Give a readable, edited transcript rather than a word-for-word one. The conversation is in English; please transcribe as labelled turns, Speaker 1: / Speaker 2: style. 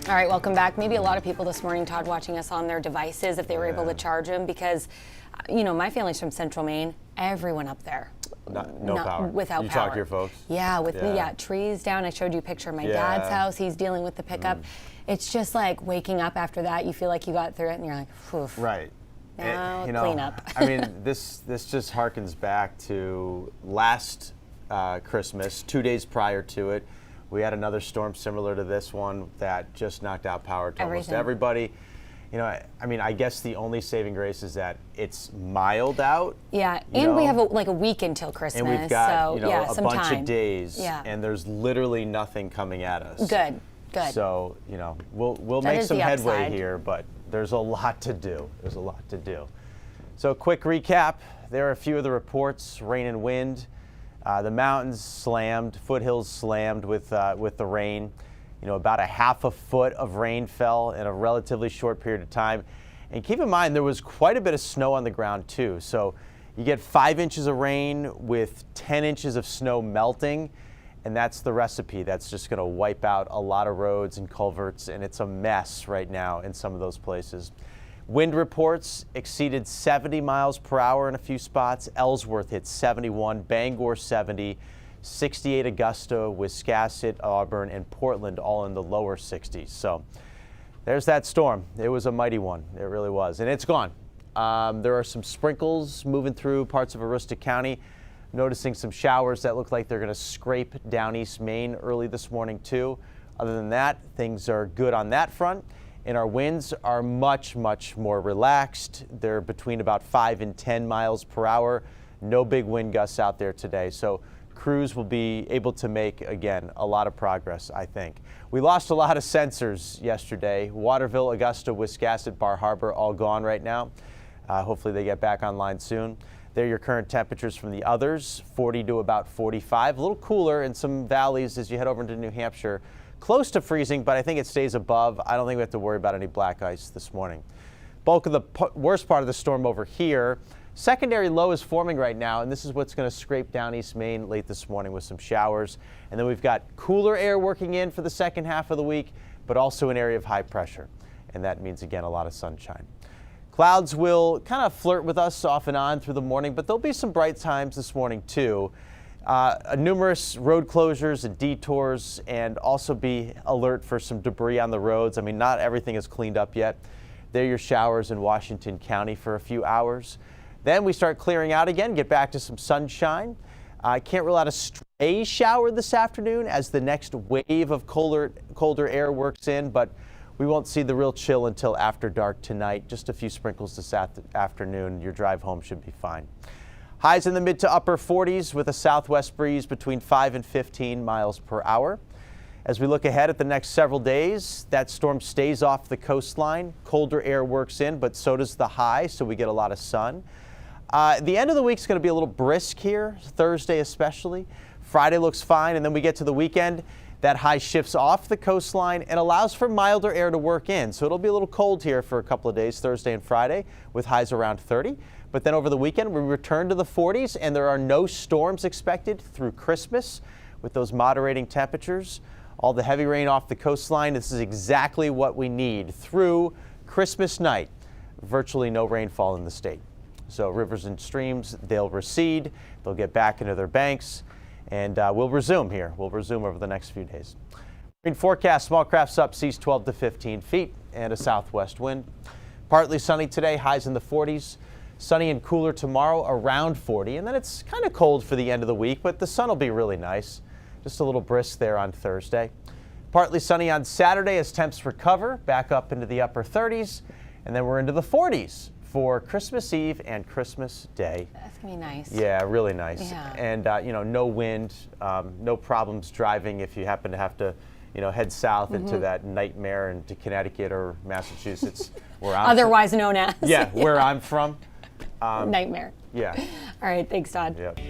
Speaker 1: All right, welcome back. Maybe a lot of people this morning, Todd, watching us on their devices, if they were able to charge them, because, you know, my family's from Central Maine. Everyone up there.
Speaker 2: No power.
Speaker 1: Without
Speaker 2: you
Speaker 1: power.
Speaker 2: talk to your folks?
Speaker 1: Yeah, trees down. I showed you a picture of my dad's house. He's dealing with the pickup. It's just like waking up after that. You feel like you got through it, and you're like, phew.
Speaker 2: Right.
Speaker 1: Now clean up.
Speaker 2: I mean, this just harkens back to last Christmas, 2 days prior to it. We had another storm similar to this one that just knocked out power to almost everybody. You know, I mean, I guess the only saving grace is that it's mild out.
Speaker 1: Yeah, and we have like a week until Christmas.
Speaker 2: And we've got a bunch
Speaker 1: time.
Speaker 2: of days.
Speaker 1: Yeah.
Speaker 2: And there's literally nothing coming at us.
Speaker 1: Good.
Speaker 2: So, you know, we'll make some headway here, but there's a lot to do. So, quick recap. There are a few of the reports: rain and wind. The mountains slammed, foothills slammed with the rain. You know, about a half a foot of rain fell in a relatively short period of time. And keep in mind, there was quite a bit of snow on the ground too. So you get 5 inches of rain with 10 inches of snow melting, and that's the recipe. That's just going to wipe out a lot of roads and culverts, and it's a mess right now in some of those places. Wind reports exceeded 70 miles per hour in a few spots. Ellsworth hit 71, Bangor 70, 68 Augusta, Wiscasset, Auburn, and Portland all in the lower 60s. So there's that storm. It was a mighty one. It really was. And it's gone. There are some sprinkles moving through parts of Aroostook County. Noticing some showers that look like they're going to scrape down East Maine early this morning too. Other than that, things are good on that front. And our winds are much, much more relaxed. They're between about 5 and 10 miles per hour. No big wind gusts out there today. So crews will be able to make, again, a lot of progress, I think. We lost a lot of sensors yesterday. Waterville, Augusta, Wiscasset, Bar Harbor, all gone right now. Hopefully they get back online soon. There are your current temperatures from the others, 40 to about 45. A little cooler in some valleys as you head over into New Hampshire. Close to freezing, but I think it stays above. I don't think we have to worry about any black ice this morning. Bulk of the worst part of the storm over here. Secondary low is forming right now, and this is what's going to scrape down East Maine late this morning with some showers. And then we've got cooler air working in for the second half of the week, but also an area of high pressure. And that means, again, a lot of sunshine. Clouds will kind of flirt with us off and on through the morning, but there'll be some bright times this morning, too. Numerous road closures and detours, and also be alert for some debris on the roads. I mean, not everything is cleaned up yet. There are your showers in Washington County for a few hours. Then we start clearing out again, get back to some sunshine. I can't rule out a stray shower this afternoon as the next wave of colder air works in, but we won't see the real chill until after dark tonight. Just a few sprinkles this afternoon. Your drive home should be fine. Highs in the mid to upper 40s with a southwest breeze between 5 and 15 miles per hour. As we look ahead at the next several days, that storm stays off the coastline. Colder air works in, but so does the high, so we get a lot of sun. The end of the week is going to be a little brisk here, Thursday especially. Friday looks fine, and then we get to the weekend. That high shifts off the coastline and allows for milder air to work in. So it'll be a little cold here for a couple of days, Thursday and Friday, with highs around 30. But then over the weekend, we return to the 40s, and there are no storms expected through Christmas with those moderating temperatures. All the heavy rain off the coastline, this is exactly what we need through Christmas night. Virtually no rainfall in the state. So rivers and streams, they'll recede, they'll get back into their banks, and we'll resume here. We'll resume over the next few days. Marine forecast, small craft sub seas 12 to 15 feet and a southwest wind. Partly sunny today, highs in the 40s. Sunny and cooler tomorrow, around 40. And then it's kind of cold for the end of the week, but the sun will be really nice. Just a little brisk there on Thursday. Partly sunny on Saturday as temps recover, back up into the upper 30s. And then we're into the 40s for Christmas Eve and Christmas Day.
Speaker 1: That's going to be nice.
Speaker 2: Yeah, really nice.
Speaker 1: Yeah.
Speaker 2: And, you know, no wind, no problems driving if you happen to have to, you know, head south into that nightmare into Connecticut or Massachusetts, where I'm
Speaker 1: otherwise known as.
Speaker 2: Yeah, where I'm from.
Speaker 1: Nightmare.
Speaker 2: Yeah.
Speaker 1: All right, thanks, Todd.
Speaker 2: Yep.